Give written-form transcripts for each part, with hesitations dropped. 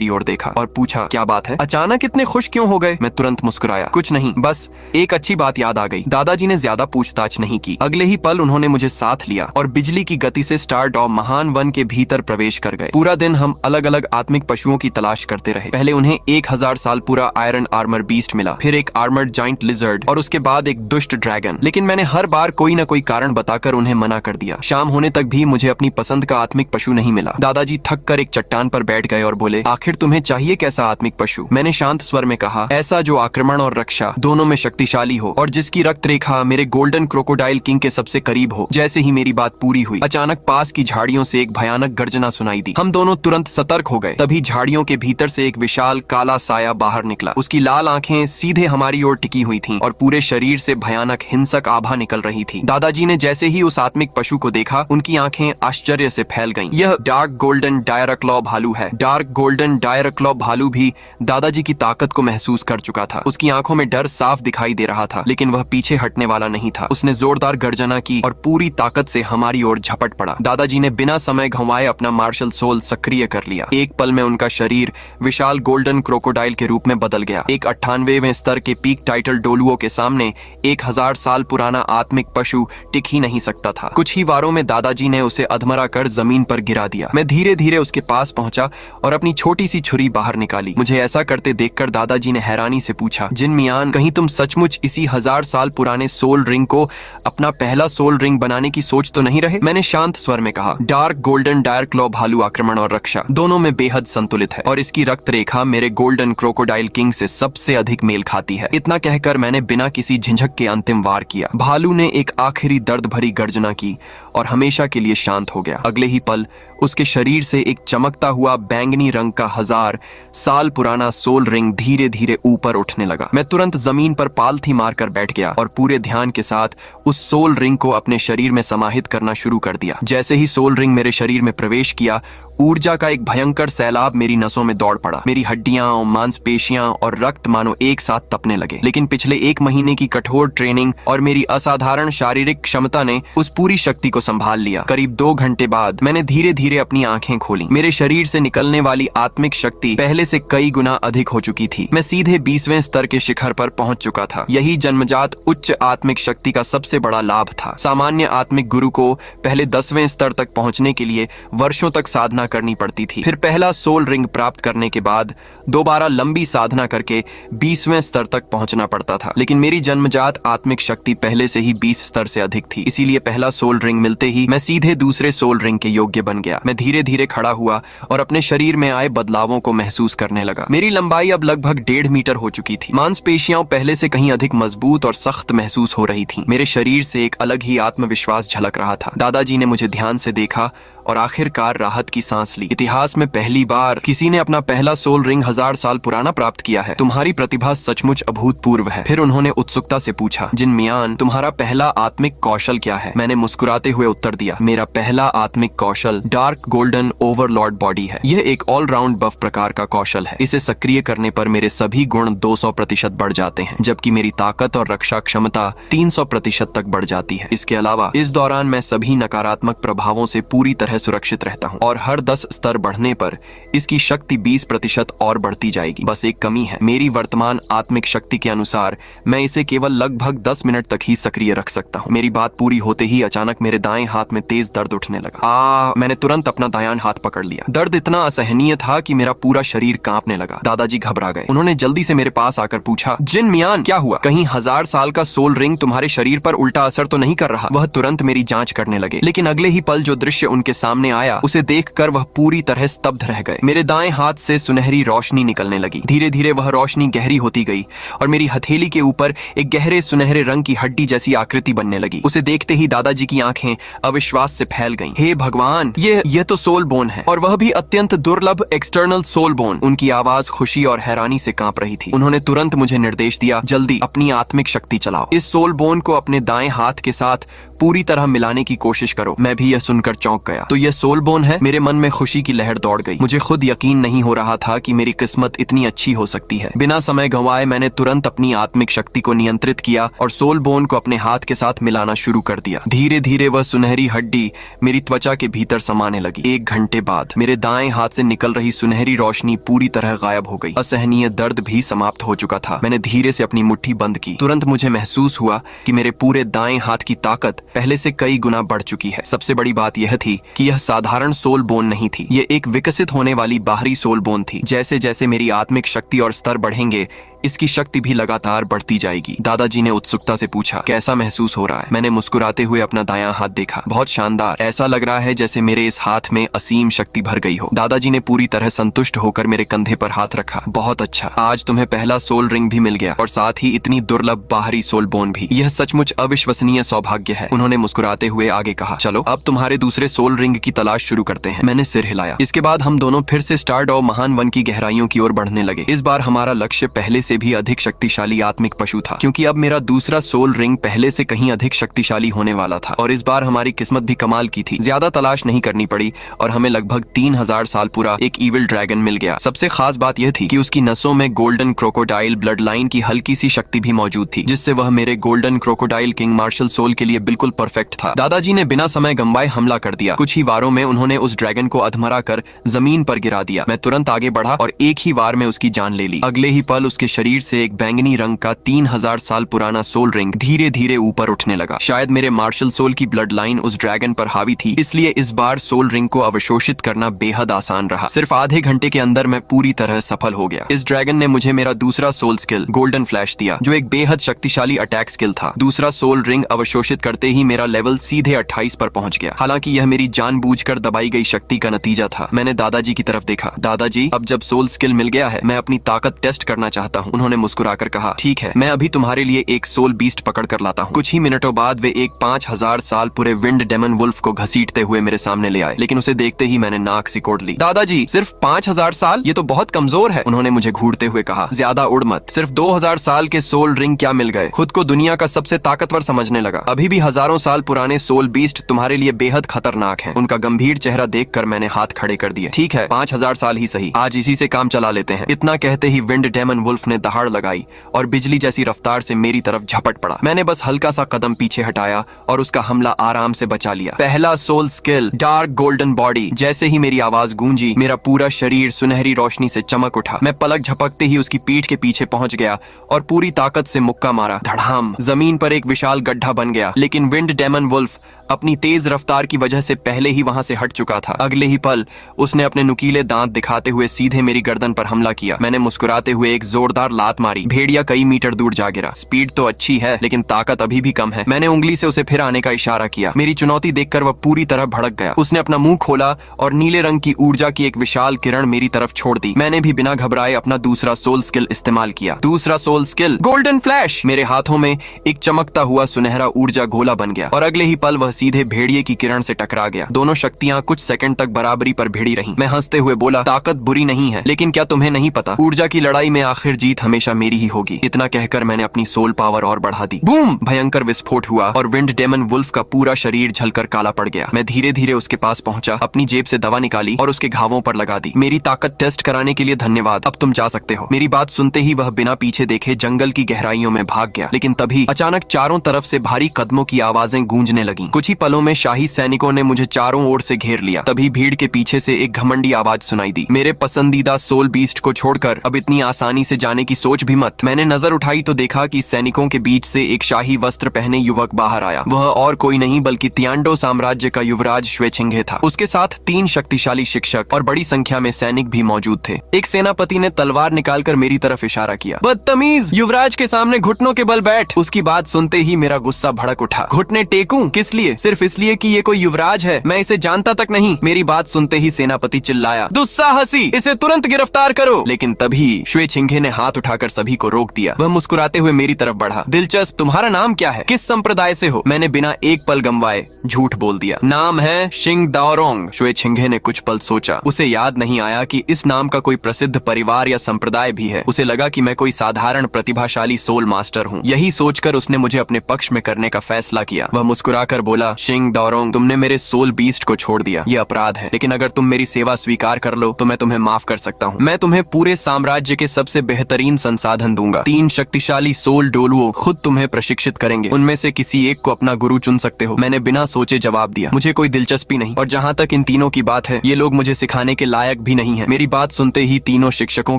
मेरी ओर देखा और पूछा, क्या बात है? अचानक इतने खुश क्यों हो गए? मैं तुरंत मुस्कुराया, कुछ नहीं, बस एक अच्छी बात याद आ गई। दादाजी ने ज्यादा पूछताछ नहीं की। अगले ही पल उन्होंने मुझे साथ लिया और बिजली की गति से स्टार डॉम महान वन के भीतर प्रवेश कर गए। पूरा दिन हम अलग अलग आत्मिक पशुओं की तलाश करते रहे। पहले उन्हें 1000 साल पूरा आयरन आर्मर बीस्ट मिला, फिर एक आर्मर्ड जाइंट लिजर्ड और उसके बाद एक दुष्ट ड्रैगन। लेकिन मैंने हर बार कोई न कोई कारण बताकर उन्हें मना कर दिया। शाम होने तक भी मुझे अपनी पसंद का आत्मिक पशु नहीं मिला। दादाजी थक कर एक चट्टान पर बैठ गए और बोले, आखिर तुम्हें चाहिए कैसा आत्मिक पशु? मैंने शांत स्वर में कहा, ऐसा जो आक्रमण और रक्षा दोनों में शक्तिशाली हो और जिसकी रक्त रेखा मेरे गोल्डन क्रोकोडाइल किंग के सबसे करीब हो। जैसे ही मेरी बात पूरी हुई, अचानक पास की झाड़ियों से एक भयानक गर्जना सुनाई दी। हम दोनों तुरंत सतर्क हो गए। तभी झाड़ियों के भीतर से एक विशाल काला साया बाहर निकला। उसकी लाल आंखें सीधे हमारी ओर टिकी हुई थीं और पूरे शरीर से भयानक हिंसक आभा निकल रही थी। दादाजी ने जैसे ही उस आत्मिक पशु को देखा, उनकी आंखें आश्चर्य से फैल गईं। यह डार्क गोल्डन डायरक्लॉ भालू है। डार्क गोल्डन डायरक्लॉ भालू भी दादाजी की ताकत को महसूस कर चुका था। उसकी आंखों में डर साफ दिखाई दे रहा था, लेकिन वह पीछे हटने वाला नहीं था। उसने जोरदार गर्जना की और पूरी ताकत से हमारी ओर झपट पड़ा। दादाजी ने बिना समय गंवाए अपना मार्शल सोल सक्रिय कर लिया। एक पल में उनका शरीर विशाल गोल्डन क्रोकोडाइल के रूप में बदल गया। एक 98वें स्तर के पीक टाइटल डोलुओं के सामने 1000 साल पुराना आत्मिक पशु टिक ही नहीं सकता था। कुछ ही वारों में दादाजी ने उसे अधमरा कर जमीन पर गिरा दिया। मैं धीरे धीरे उसके पास पहुंचा और अपनी छोटी सी छुरी बाहर निकाली। मुझे ऐसा करते देखकर दादाजी ने हैरानी से पूछा, जिन मियान, कहीं तुम सचमुच इसी 1000 साल पुराने सोल रिंग को अपना पहला सोल रिंग बनाने की सोच तो नहीं रहे? मैंने शांत स्वर में कहा, डार्क गोल्डन डायरक्लॉ भालू आक्रमण और रक्षा दोनों में बेहद संतुलित है और इसकी रक्त रेखा मेरे गोल्डन क्रोकोडाइल किंग से सबसे अधिक मेल खाती है। इतना कहकर मैंने बिना किसी झिझक के अंतिम वार किया। भालू ने एक आखिरी दर्द भरी गर्जना की और हमेशा के लिए शांत हो गया। अगले ही पल उसके शरीर से एक चमकता हुआ बैंगनी रंग का 1000 साल पुराना सोल रिंग धीरे धीरे ऊपर उठने लगा। मैं तुरंत जमीन पर पालथी मारकर बैठ गया और पूरे ध्यान के साथ उस सोल रिंग को अपने शरीर में समाहित करना शुरू कर दिया। जैसे ही सोल रिंग मेरे शरीर में प्रवेश किया, ऊर्जा का एक भयंकर सैलाब मेरी नसों में दौड़ पड़ा। मेरी हड्डियां, मांसपेशियां और रक्त मानो एक साथ तपने लगे। लेकिन पिछले 1 महीने की कठोर ट्रेनिंग और मेरी असाधारण शारीरिक क्षमता ने उस पूरी शक्ति को संभाल लिया। करीब 2 घंटे बाद मैंने धीरे धीरे अपनी आंखें खोली। मेरे शरीर से निकलने वाली आत्मिक शक्ति पहले से कई गुना अधिक हो चुकी थी। मैं सीधे 20वें स्तर के शिखर पर पहुंच चुका था। यही जन्मजात उच्च आत्मिक शक्ति का सबसे बड़ा लाभ था। सामान्य आत्मिक गुरु को पहले 10वें स्तर तक पहुंचने के लिए वर्षों तक साधना करनी पड़ती थी। फिर पहला सोल रिंग प्राप्त करने के बाद दोबारा लंबी साधना करके 20वें स्तर तक पहुंचना पड़ता था। लेकिन मेरी जन्मजात आत्मिक शक्ति पहले से ही 20 स्तर से अधिक थी। इसीलिए पहला सोल रिंग मिलते ही मैं सीधे दूसरे सोल रिंग के योग्य बन गया। मैं धीरे धीरे खड़ा हुआ और अपने शरीर में आए बदलावों को महसूस करने लगा। मेरी लंबाई अब लगभग 1.5 मीटर हो चुकी थी। मांसपेशियां पहले से कहीं अधिक मजबूत और सख्त महसूस हो रही थीं। मेरे शरीर से एक अलग ही आत्मविश्वास झलक रहा था। दादाजी ने मुझे ध्यान से देखा और आखिरकार राहत की सांस ली। इतिहास में पहली बार किसी ने अपना पहला सोल रिंग 1000 साल पुराना प्राप्त किया है। तुम्हारी प्रतिभा सचमुच अभूतपूर्व है। फिर उन्होंने उत्सुकता से पूछा, जिन मियान, तुम्हारा पहला आत्मिक कौशल क्या है? मैंने मुस्कुराते हुए उत्तर दिया, मेरा पहला आत्मिक कौशल डार्क गोल्डन ओवरलॉर्ड बॉडी है। यह एक ऑलराउंड बफ प्रकार का कौशल है। इसे सक्रिय करने पर मेरे सभी गुण 200% बढ़ जाते हैं, जबकि मेरी ताकत और रक्षा क्षमता 300% तक बढ़ जाती है। इसके अलावा इस दौरान मैं सभी नकारात्मक प्रभावों से पूरी तरह सुरक्षित रहता हूँ और हर 10 स्तर बढ़ने पर इसकी शक्ति 20% और बढ़ती जाएगी। बस एक कमी है, मेरी वर्तमान आत्मिक शक्ति के अनुसार मैं इसे केवल लगभग 10 मिनट तक ही सक्रिय रख सकता हूँ। मेरी बात पूरी होते ही अचानक मेरे दाएं हाथ में तेज दर्द उठने लगा। मैंने तुरंत अपना दायां हाथ पकड़ लिया। दर्द इतना असहनीय था कि मेरा पूरा शरीर कांपने लगा। दादाजी घबरा गए। उन्होंने जल्दी से मेरे पास आकर पूछा, जिन मियान, क्या हुआ? कहीं 1000 साल का सोल रिंग तुम्हारे शरीर पर उल्टा असर तो नहीं कर रहा? वह तुरंत मेरी जांच करने लगे, लेकिन अगले ही पल जो दृश्य उनके सामने आया उसे देखकर वह पूरी तरह स्तब्ध रह गए। मेरे दाएं हाथ से सुनहरी रोशनी निकलने लगी। धीरे धीरे वह रोशनी गहरी होती गई और मेरी हथेली के ऊपर एक गहरे सुनहरे रंग की हड्डी जैसी आकृति बनने लगी। उसे देखते ही दादाजी की आंखें अविश्वास से फैल गईं। हे भगवान, ये तो सोल बोन है, और वह भी अत्यंत दुर्लभ एक्सटर्नल सोल बोन। उनकी आवाज खुशी और हैरानी से कांप रही थी। उन्होंने तुरंत मुझे निर्देश दिया, जल्दी अपनी आत्मिक शक्ति चलाओ। इस सोल बोन को अपने दाएं हाथ के साथ पूरी तरह मिलाने की कोशिश करो। मैं भी यह सुनकर चौंक गया। तो ये सोल बोन है। मेरे मन में खुशी की लहर दौड़ गई। मुझे खुद यकीन नहीं हो रहा था कि मेरी किस्मत इतनी अच्छी हो सकती है। बिना समय गंवाए मैंने तुरंत अपनी आत्मिक शक्ति को नियंत्रित किया और सोल बोन को अपने हाथ के साथ मिलाना शुरू कर दिया। धीरे धीरे वह सुनहरी हड्डी मेरी त्वचा के भीतर समाने लगी। 1 घंटे बाद मेरे दाएं हाथ से निकल रही सुनहरी रोशनी पूरी तरह गायब हो गई। असहनीय दर्द भी समाप्त हो चुका था। मैंने धीरे से अपनी मुट्ठी बंद की। तुरंत मुझे महसूस हुआ कि मेरे पूरे दाएं हाथ की ताकत पहले से कई गुना बढ़ चुकी है। सबसे बड़ी बात यह थी कि यह साधारण सोल बोन नहीं थी, ये एक विकसित होने वाली बाहरी सोल बोन थी। जैसे जैसे मेरी आत्मिक शक्ति और स्तर बढ़ेंगे, इसकी शक्ति भी लगातार बढ़ती जाएगी। दादाजी ने उत्सुकता से पूछा, कैसा महसूस हो रहा है? मैंने मुस्कुराते हुए अपना दायां हाथ देखा। बहुत शानदार, ऐसा लग रहा है जैसे मेरे इस हाथ में असीम शक्ति भर गई हो। दादाजी ने पूरी तरह संतुष्ट होकर मेरे कंधे पर हाथ रखा। बहुत अच्छा, आज तुम्हें पहला सोल रिंग भी मिल गया और साथ ही इतनी दुर्लभ बाहरी सोल बोन भी। यह सचमुच अविश्वसनीय सौभाग्य है। उन्होंने मुस्कुराते हुए आगे कहा, चलो अब तुम्हारे दूसरे सोल रिंग की तलाश शुरू करते हैं। मैंने सिर हिलाया। इसके बाद हम दोनों फिर से स्टारडॉ महान वन की गहराइयों की ओर बढ़ने लगे। इस बार हमारा लक्ष्य पहले से भी अधिक शक्तिशाली आत्मिक पशु था, क्योंकि अब मेरा दूसरा सोल रिंग पहले से कहीं अधिक शक्तिशाली होने वाला था। और इस बार हमारी किस्मत भी कमाल की थी। ज्यादा तलाश नहीं करनी पड़ी और हमें लगभग 3000 साल पूरा एक ईविल ड्रैगन मिल गया। सबसे खास बात यह थी कि उसकी नसों में गोल्डन क्रोकोडाइल ब्लड लाइन की हल्की सी शक्ति भी मौजूद थी, जिससे वह मेरे golden crocodile king martial soul के लिए बिल्कुल परफेक्ट था। दादाजी ने बिना समय गंवाए हमला कर दिया। कुछ ही वारों में उन्होंने उस ड्रैगन को अधमरा कर जमीन पर गिरा दिया। मैं तुरंत आगे बढ़ा और एक ही वार में उसकी जान ले ली। अगले ही पल उसके शरीर से एक बैंगनी रंग का 3000 साल पुराना सोल रिंग धीरे धीरे ऊपर उठने लगा। शायद मेरे मार्शल सोल की ब्लड लाइन उस ड्रैगन पर हावी थी, इसलिए इस बार सोल रिंग को अवशोषित करना बेहद आसान रहा। सिर्फ आधे घंटे के अंदर मैं पूरी तरह सफल हो गया। इस ड्रैगन ने मुझे मेरा दूसरा सोल स्किल गोल्डन फ्लैश दिया, जो एक बेहद शक्तिशाली अटैक स्किल था। दूसरा सोल रिंग अवशोषित करते ही मेरा लेवल सीधे 28 पर पहुंच गया। हालांकि यह मेरी जानबूझकर दबाई गई शक्ति का नतीजा था। मैंने दादाजी की तरफ देखा। दादाजी, अब जब सोल स्किल मिल गया है, मैं अपनी ताकत टेस्ट करना चाहता हूँ। उन्होंने मुस्कुराकर कहा, ठीक है, मैं अभी तुम्हारे लिए एक सोल बीस्ट पकड़ कर लाता हूँ। कुछ ही मिनटों बाद वे एक 5000 साल पूरे विंड डेमन वुल्फ को घसीटते हुए मेरे सामने ले आए, लेकिन उसे देखते ही मैंने नाक सिकोड़ ली। दादाजी, सिर्फ 5000 साल? ये तो बहुत कमजोर है। उन्होंने मुझे घूरते हुए कहा, ज्यादा उड़ मत। सिर्फ 2000 साल के सोल रिंग क्या मिल गए? खुद को दुनिया का सबसे ताकतवर समझने लगा। अभी भी हजारों साल पुराने सोल बीस्ट तुम्हारे लिए बेहद खतरनाक हैं। उनका गंभीर चेहरा देखकर मैंने हाथ खड़े कर दिए। ठीक है, 5000 साल ही सही, आज इसी से काम चला लेते हैं। इतना कहते ही विंड डेमन वुल्फ ने दहाड़ लगाई और बिजली जैसी रफ्तार से मेरी तरफ झपट पड़ा। मैंने बस हल्का सा कदम पीछे हटाया और उसका हमला आराम से बचा लिया। पहला soul skill dark golden body. जैसे ही मेरी आवाज गूंजी, मेरा पूरा शरीर सुनहरी रोशनी से चमक उठा। मैं पलक झपकते ही उसकी पीठ के पीछे पहुंच गया और पूरी ताकत से मुक्का मारा। धड़ाम, जमीन पर एक विशाल गड्ढा बन गया, लेकिन विंड डेमन वुल्फ अपनी तेज रफ्तार की वजह से पहले ही वहां से हट चुका था। अगले ही पल उसने अपने नुकीले दांत दिखाते हुए सीधे मेरी गर्दन पर हमला किया। मैंने मुस्कुराते हुए एक जोरदार लात मारी। भेड़िया कई मीटर दूर जा गिरा। स्पीड तो अच्छी है, लेकिन ताकत अभी भी कम है। मैंने उंगली से उसे फिर आने का इशारा किया। मेरी चुनौती देखकर वह पूरी तरह भड़क गया। उसने अपना मुंह खोला और नीले रंग की ऊर्जा की एक विशाल किरण मेरी तरफ छोड़ दी। मैंने भी बिना घबराए अपना दूसरा सोल स्किल इस्तेमाल किया। दूसरा सोल स्किल गोल्डन फ्लैश। मेरे हाथों में एक चमकता हुआ सुनहरा ऊर्जा गोला बन गया और अगले ही पल वह सीधे भेड़िए की किरण से टकरा गया। दोनों शक्तियां कुछ सेकंड तक बराबरी पर भिड़ी रहीं। मैं हंसते हुए बोला, ताकत बुरी नहीं है, लेकिन क्या तुम्हें नहीं पता, ऊर्जा की लड़ाई में आखिर जीत हमेशा मेरी ही होगी। इतना कहकर मैंने अपनी सोल पावर और बढ़ा दी। बूम! भयंकर विस्फोट हुआ और विंड डेमन वुल्फ का पूरा शरीर झलकर काला पड़ गया। मैं धीरे धीरे उसके पास पहुंचा, अपनी जेब से दवा निकाली और उसके घावों पर लगा दी। मेरी ताकत टेस्ट कराने के लिए धन्यवाद, अब तुम जा सकते हो। मेरी बात सुनते ही वह बिना पीछे देखे जंगल की गहराइयों में भाग गया। लेकिन तभी अचानक चारों तरफ से भारी कदमों की आवाजें गूंजने लगीं। कुछ ही पलों में शाही सैनिकों ने मुझे चारों ओर से घेर लिया। तभी भीड़ के पीछे से एक घमंडी आवाज सुनाई दी, मेरे पसंदीदा सोल बीस्ट को छोड़कर अब इतनी आसानी से जाने की सोच भी मत। मैंने नजर उठाई तो देखा कि सैनिकों के बीच से एक शाही वस्त्र पहने युवक बाहर आया। वह और कोई नहीं बल्कि तियांडो साम्राज्य का युवराज श्वेछिंगे था। उसके साथ 3 शक्तिशाली शिक्षक और बड़ी संख्या में सैनिक भी मौजूद थे। एक सेनापति ने तलवार निकालकर मेरी तरफ इशारा किया। बदतमीज, युवराज के सामने घुटनों के बल बैठ। उसकी बात सुनते ही मेरा गुस्सा भड़क उठा। घुटने टेकूं? किस लिए? सिर्फ इसलिए कि ये कोई युवराज है, मैं इसे जानता तक नहीं। मेरी बात सुनते ही सेनापति चिल्लाया, दुस्साहसी, इसे तुरंत गिरफ्तार करो। लेकिन तभी श्वेछिंगे ने हाथ हाथ उठाकर सभी को रोक दिया। वह मुस्कुराते हुए मेरी तरफ बढ़ा। दिलचस्प, तुम्हारा नाम क्या है? किस संप्रदाय से हो? मैंने बिना एक पल गंवाए झूठ बोल दिया। नाम है शिंग दाओरोंग। शुए छिंगे ने कुछ पल सोचा। उसे याद नहीं आया कि इस नाम का कोई प्रसिद्ध परिवार या संप्रदाय भी है। उसे लगा कि मैं कोई साधारण प्रतिभाशाली सोल मास्टर हूँ। यही सोचकर उसने मुझे अपने पक्ष में करने का फैसला किया। वह मुस्कुराकर बोला, शिंग दाओरोंग, तुमने मेरे सोल बीस्ट को छोड़ दिया, ये अपराध है, लेकिन अगर तुम मेरी सेवा स्वीकार कर लो तो मैं तुम्हें माफ कर सकता हूँ। मैं तुम्हें पूरे साम्राज्य के सबसे बेहतरीन संसाधन दूंगा। 3 शक्तिशाली सोल डोलुओ खुद तुम्हें प्रशिक्षित करेंगे। उनमें से किसी एक को अपना गुरु चुन सकते हो। मैंने बिना सोचे जवाब दिया। मुझे कोई दिलचस्पी नहीं, और जहाँ तक इन तीनों की बात है, ये लोग मुझे सिखाने के लायक भी नहीं है। मेरी बात सुनते ही तीनों शिक्षकों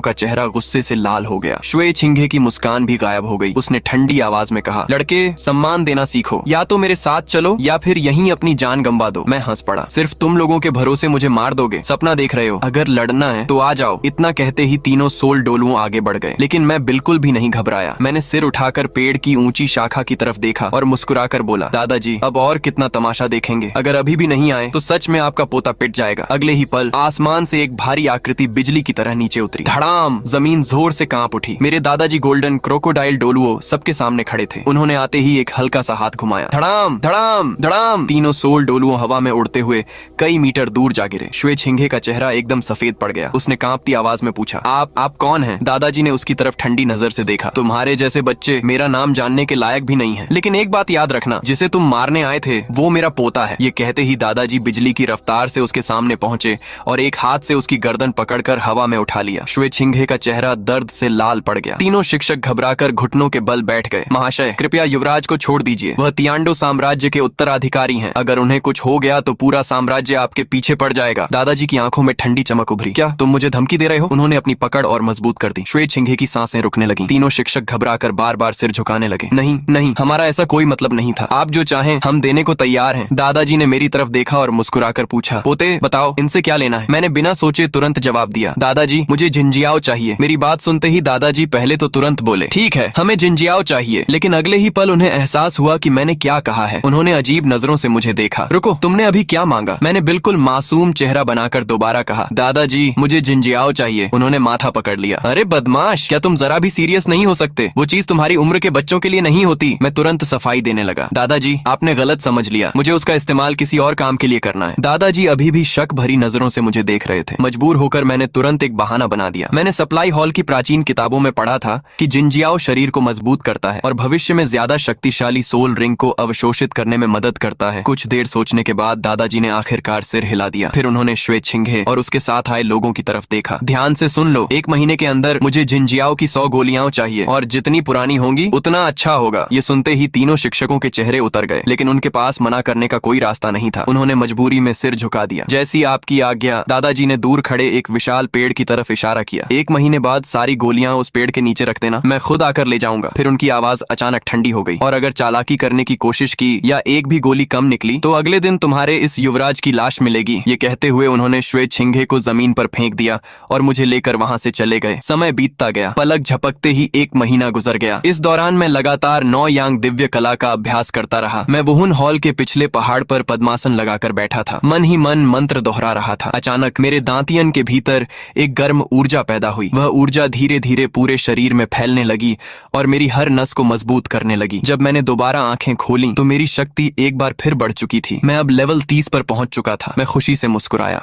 का चेहरा गुस्से से लाल हो गया। शुए छिंगे की मुस्कान भी गायब हो गई। उसने ठंडी आवाज में कहा, लड़के, सम्मान देना सीखो। या तो मेरे साथ चलो या फिर यहीं अपनी जान गंवा दो। मैं हंस पड़ा। सिर्फ तुम लोगों के भरोसे मुझे मार दोगे? सपना देख रहे हो? अगर लड़ना है तो आ जाओ। इतना कहते ही तीनों सोल डोलुओं आगे बढ़ गए, लेकिन मैं बिल्कुल भी नहीं घबराया। मैंने सिर उठाकर पेड़ की ऊंची शाखा की तरफ देखा और मुस्कुराकर बोला, दादाजी, अब और कितना तमाशा देखेंगे? अगर अभी भी नहीं आए तो सच में आपका पोता पिट जाएगा। अगले ही पल आसमान से एक भारी आकृति बिजली की तरह नीचे उतरी। धड़ाम! जमीन जोर से कांप उठी। मेरे दादाजी गोल्डन क्रोकोडाइल डोलुओ सबके सामने खड़े थे। उन्होंने आते ही एक हल्का सा हाथ घुमाया। धड़ाम धड़ाम धड़ाम! तीनों सोल डोलुओं हवा में उड़ते हुए कई मीटर दूर जा गिरे। शुए छिंगे का चेहरा एकदम सफेद पड़ गया। उसने कांपती आवाज में पूछा, आप कौन हैं? दादाजी ने उसकी तरफ ठंडी नजर से देखा। तुम्हारे जैसे बच्चे मेरा नाम जानने के लायक भी नहीं है, लेकिन एक बात याद रखना, जिसे तुम मारने आए थे वो मेरा पोता है। ये कहते ही दादाजी बिजली की रफ्तार से उसके सामने पहुंचे और एक हाथ से उसकी गर्दन पकड़कर हवा में उठा लिया। शुए छिंगे का चेहरा दर्द से लाल पड़ गया। तीनों शिक्षक घबराकर घुटनों के बल बैठ गए। महाशय, कृपया युवराज को छोड़ दीजिए। वह तियांडो साम्राज्य के उत्तराधिकारी हैं। अगर उन्हें कुछ हो गया तो पूरा साम्राज्य आपके पीछे पड़ जाएगा। दादाजी की आंखों में ठंडी चमक उभरी। क्या तुम मुझे धमकी दे रहे हो? उन्होंने अपनी पकड़ और मजबूत कर दी। शुए छिंगे की सांसें रुकने लगी। तीनों शिक्षक घबराकर बार बार सिर झुकाने लगे। नहीं नहीं, हमारा ऐसा कोई मतलब नहीं था। आप जो चाहें हम देने को तैयार हैं। दादाजी ने मेरी तरफ देखा और मुस्कुराकर पूछा, पोते, बताओ इनसे क्या लेना है? मैंने बिना सोचे तुरंत जवाब दिया, दादाजी, मुझे जिंजियाओ चाहिए। मेरी बात सुनते ही दादाजी पहले तो तुरंत बोले, ठीक है, हमें जिंजियाओ चाहिए। लेकिन अगले ही पल उन्हें एहसास हुआ कि मैंने क्या कहा है। उन्होंने अजीब नजरों से मुझे देखा। रुको, तुमने अभी क्या मांगा? मैंने बिल्कुल मासूम चेहरा बनाकर दोबारा कहा, दादाजी, मुझे जिंजियाओ चाहिए। उन्होंने माथा पकड़ लिया। अरे बदमाश, क्या तुम जरा भी सीरियस नहीं हो सकते? वो चीज तुम्हारी उम्र के बच्चों के लिए नहीं होती। मैं तुरंत सफाई देने लगा। दादाजी, आपने गलत समझ लिया। मुझे उसका इस्तेमाल किसी और काम के लिए करना है। दादाजी अभी भी शक भरी नजरों से मुझे देख रहे थे। मजबूर होकर मैंने तुरंत एक बहाना बना दिया। मैंने सप्लाई हॉल की प्राचीन किताबों में पढ़ा था कि जिंजियाओ शरीर को मजबूत करता है और भविष्य में ज्यादा शक्तिशाली सोल रिंग को अवशोषित करने में मदद करता है। कुछ देर सोचने के बाद दादाजी ने आखिरकार सिर हिला दिया। फिर उन्होंने शुए छिंगे और उसके साथ आए लोगों की तरफ देखा। ध्यान से सुन लो, 1 महीने के अंदर मुझे जिंजियाओ की 100 गोलियां चाहिए, और जितनी पुरानी होंगी उतना अच्छा होगा। ये सुनते ही तीनों शिक्षकों के चेहरे उतर गए, लेकिन उनके पास मना करने का कोई रास्ता नहीं था। उन्होंने मजबूरी में सिर झुका दिया। जैसी आपकी आज्ञा। दादाजी ने दूर खड़े एक विशाल पेड़ की तरफ इशारा किया। 1 महीने बाद सारी गोलियां उस पेड़ के नीचे रख देना, मैं खुद आकर ले जाऊंगा। फिर उनकी आवाज अचानक ठंडी हो गई, और अगर चालाकी करने की कोशिश की या एक भी गोली कम निकली तो अगले दिन तुम्हारे इस युवराज की लाश मिलेगी। ये कहते हुए उन्होंने शुए छिंगे को जमीन पर फेंक दिया और मुझे लेकर वहां से चले गए। समय बीतता गया। पलक झपकते ही 1 महीना गुजर गया। इस दौरान मैं लगातार 9 यांग दिव्य कला का अभ्यास करता रहा। मैं वुहुन हॉल के पिछले पहाड़ पर पद्मासन लगाकर बैठा था, मन ही मन मंत्र दोहरा रहा था। अचानक मेरे दांतियन के भीतर एक गर्म ऊर्जा पैदा हुई। वह ऊर्जा धीरे धीरे पूरे शरीर में फैलने लगी और मेरी हर नस को मजबूत करने लगी। जब मैंने दोबारा आंखें खोली तो मेरी शक्ति एक बार फिर बढ़ चुकी थी। मैं अब लेवल 30 पर पहुंच चुका था। मैं खुशी से मुस्कुराया।